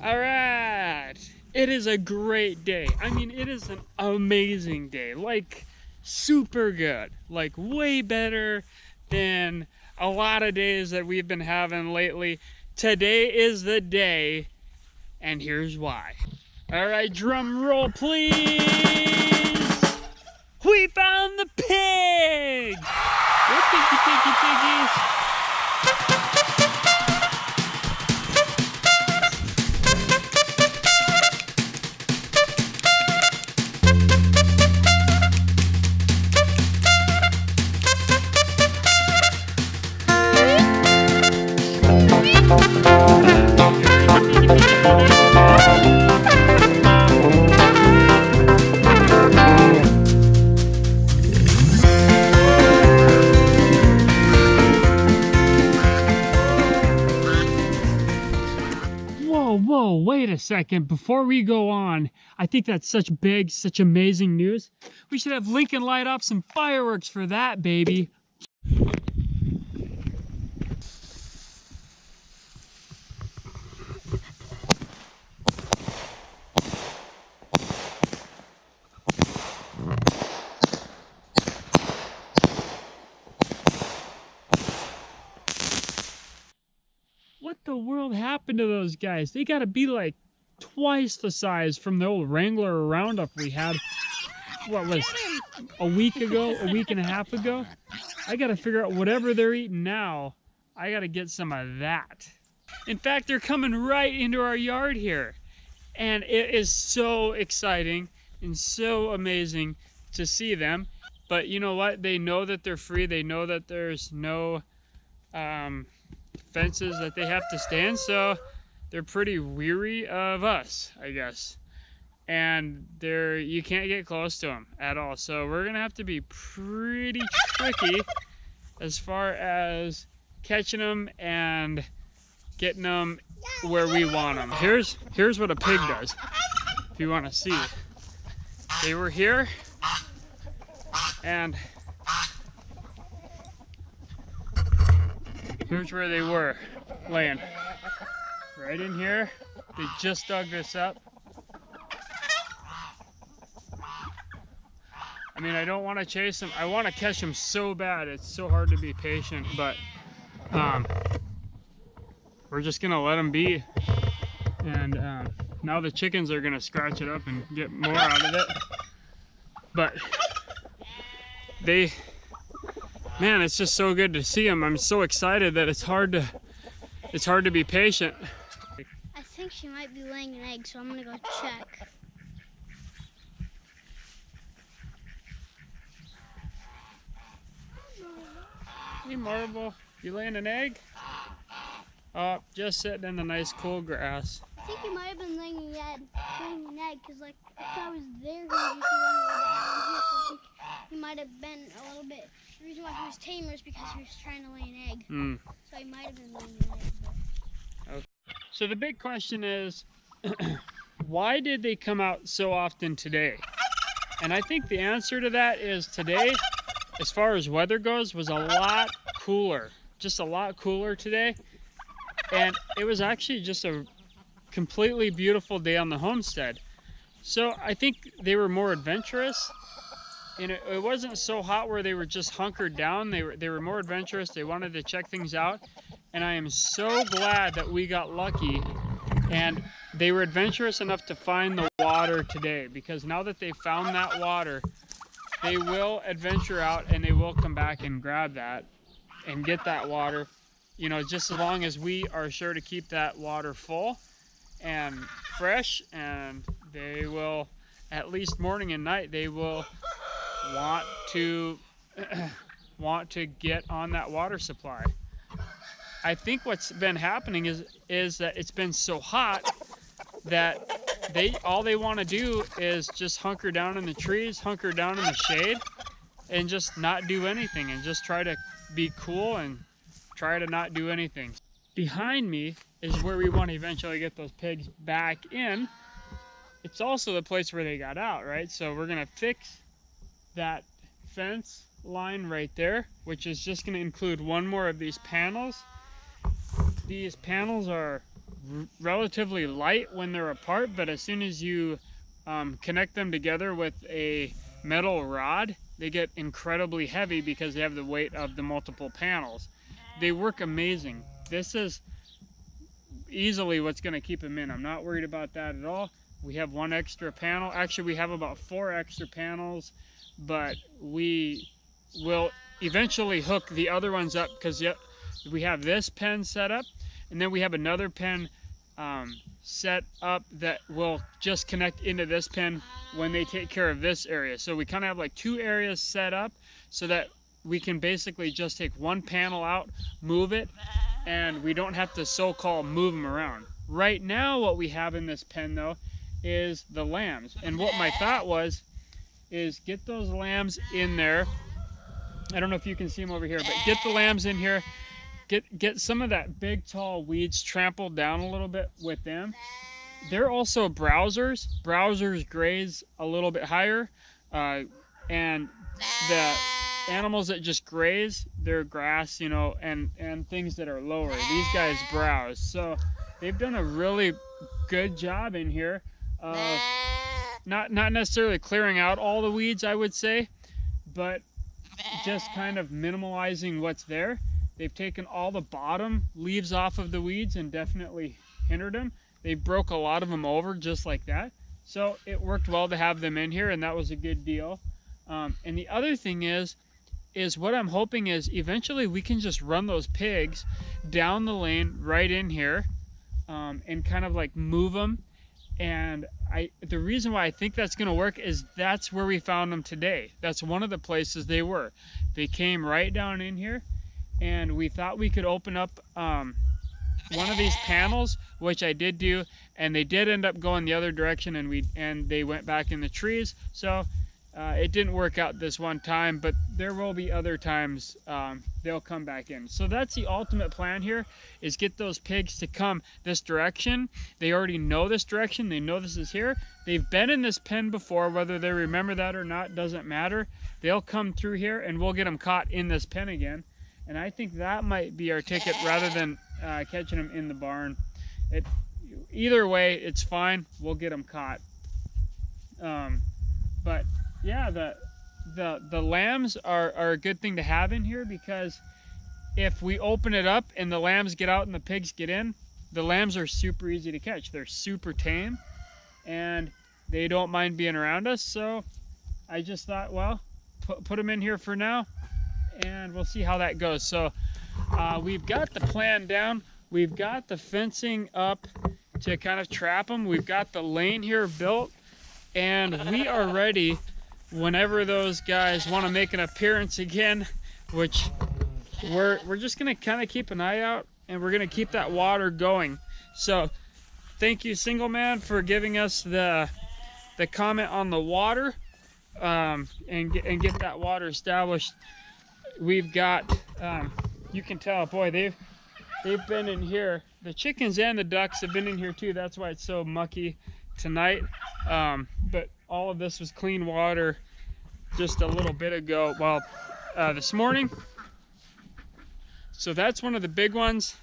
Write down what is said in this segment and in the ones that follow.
All right. It is a great day. I mean, it is an amazing day. Like, super good. Like, way better than a lot of days that we've been having lately. Today is the day, and here's why. All right, drum roll, please. We found the pig. What piggy, piggies? Whoa, wait a second. Before we go on, I think that's such big, such amazing news. We should have Lincoln light off some fireworks for that, baby. What the world happened to those guys? They gotta be like twice the size from the old Wrangler Roundup we had, what was, a week ago, a week and a half ago? I gotta figure out whatever they're eating now, I gotta get some of that. In fact, they're coming right into our yard here. And it is so exciting and so amazing to see them. But you know what? They know that they're free. They know that there's no fences that they have to stand, so they're pretty weary of us, I guess. And you can't get close to them at all. So we're gonna have to be pretty tricky as far as catching them and getting them where we want them. Here's what a pig does, if you want to see. They were here, and here's where they were laying. Right in here. They just dug this up. I mean, I don't want to chase them. I want to catch them so bad. It's so hard to be patient, but we're just gonna let them be. And now the chickens are gonna scratch it up and get more out of it. But man, it's just so good to see them. I'm so excited that it's hard to be patient. I think she might be laying an egg, so I'm gonna go check. Hey Marble, you laying an egg? Oh, just sitting in the nice cool grass. I think he might have been laying an egg, because like if I was there, he was used to run around here. So I think he might have been a little bit. The reason why he was tamer is because he was trying to lay an egg. So he might have been laying an egg. But... Okay. So the big question is, why did they come out so often today? And I think the answer to that is today, as far as weather goes, was a lot cooler. Just a lot cooler today. And it was actually just a completely beautiful day on the homestead. So I think they were more adventurous. And it wasn't so hot where they were just hunkered down. They were more adventurous. They wanted to check things out. And I am so glad that we got lucky. And they were adventurous enough to find the water today. Because now that they found that water, they will adventure out and they will come back and grab that and get that water. You know, just as long as we are sure to keep that water full and fresh, and they will, at least morning and night, they will want to get on that water supply. I think what's been happening is that it's been so hot that all they want to do is just hunker down in the trees, hunker down in the shade, and just not do anything, and just try to be cool and try to not do anything. Behind me is where we want to eventually get those pigs back in. It's also the place where they got out, right? So we're gonna fix that fence line right there, which is just gonna include one more of these panels. These panels are relatively light when they're apart, but as soon as you connect them together with a metal rod, they get incredibly heavy because they have the weight of the multiple panels. They work amazing. This is easily what's going to keep them in. I'm not worried about that at all. We have one extra panel. Actually, we have about 4 extra panels, but we will eventually hook the other ones up because we have this pen set up, and then we have another pen set up that will just connect into this pen when they take care of this area. So we kind of have like 2 areas set up so that we can basically just take one panel out, move it, and we don't have to so-called move them around. Right now what we have in this pen though is the lambs, and what my thought was is get those lambs in there. I don't know if you can see them over here, but get the lambs in here, get some of that big tall weeds trampled down a little bit with them. They're also browsers. Browsers graze a little bit higher, and the animals that just graze, they're grass, you know, and things that are lower. These guys browse. So they've done a really good job in here of not necessarily clearing out all the weeds, I would say, but just kind of minimalizing what's there. They've taken all the bottom leaves off of the weeds and definitely hindered them. They broke a lot of them over just like that. So it worked well to have them in here, and that was a good deal. And the other thing is what I'm hoping is eventually we can just run those pigs down the lane right in here, and kind of like move them. And the reason why I think that's going to work is that's where we found them today. That's one of the places they were. They came right down in here, and we thought we could open up one of these panels, which I did do, and they did end up going the other direction, and they went back in the trees. So it didn't work out this one time, but there will be other times they'll come back in. So that's the ultimate plan here, is get those pigs to come this direction. They already know this direction. They know this is here. They've been in this pen before. Whether they remember that or not doesn't matter. They'll come through here, and we'll get them caught in this pen again. And I think that might be our ticket rather than catching them in the barn. Either way, it's fine. We'll get them caught. But yeah, the lambs are a good thing to have in here, because if we open it up and the lambs get out and the pigs get in, the lambs are super easy to catch. They're super tame, and they don't mind being around us. So I just thought, well, put them in here for now, and we'll see how that goes. So we've got the plan down. We've got the fencing up to kind of trap them. We've got the lane here built, and we are ready whenever those guys want to make an appearance again, which we're just going to kind of keep an eye out, and we're going to keep that water going. So thank you, Single Man, for giving us the comment on the water, and get that water established. We've got, you can tell, boy, they've been in here. The chickens and the ducks have been in here too. That's why it's so mucky tonight. But all of this was clean water just a little bit ago, well, this morning. So that's one of the big ones.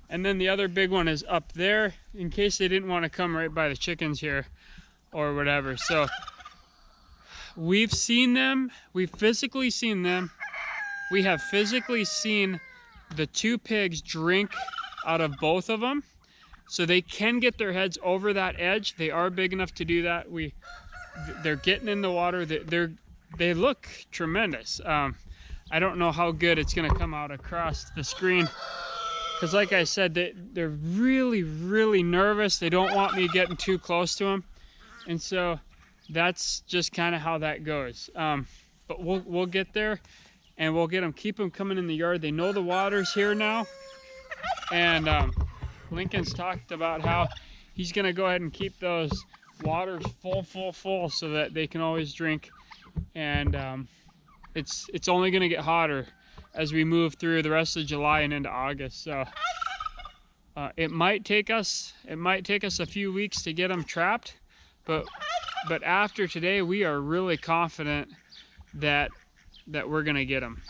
And then the other big one is up there, in case they didn't want to come right by the chickens here or whatever. So we've seen them. We've physically seen them. We have physically seen the 2 pigs drink out of both of them. So they can get their heads over that edge. They are big enough to do that. They're getting in the water. They look tremendous. I don't know how good it's going to come out across the screen, because like I said, they're really, really nervous. They don't want me getting too close to them, and so that's just kind of how that goes. But we'll get there, and we'll get them, keep them coming in the yard. They know the water's here now, and Lincoln's talked about how he's going to go ahead and keep those waters full so that they can always drink. And it's only going to get hotter as we move through the rest of July and into August. So it might take us a few weeks to get them trapped, but after today we are really confident that we're going to get them.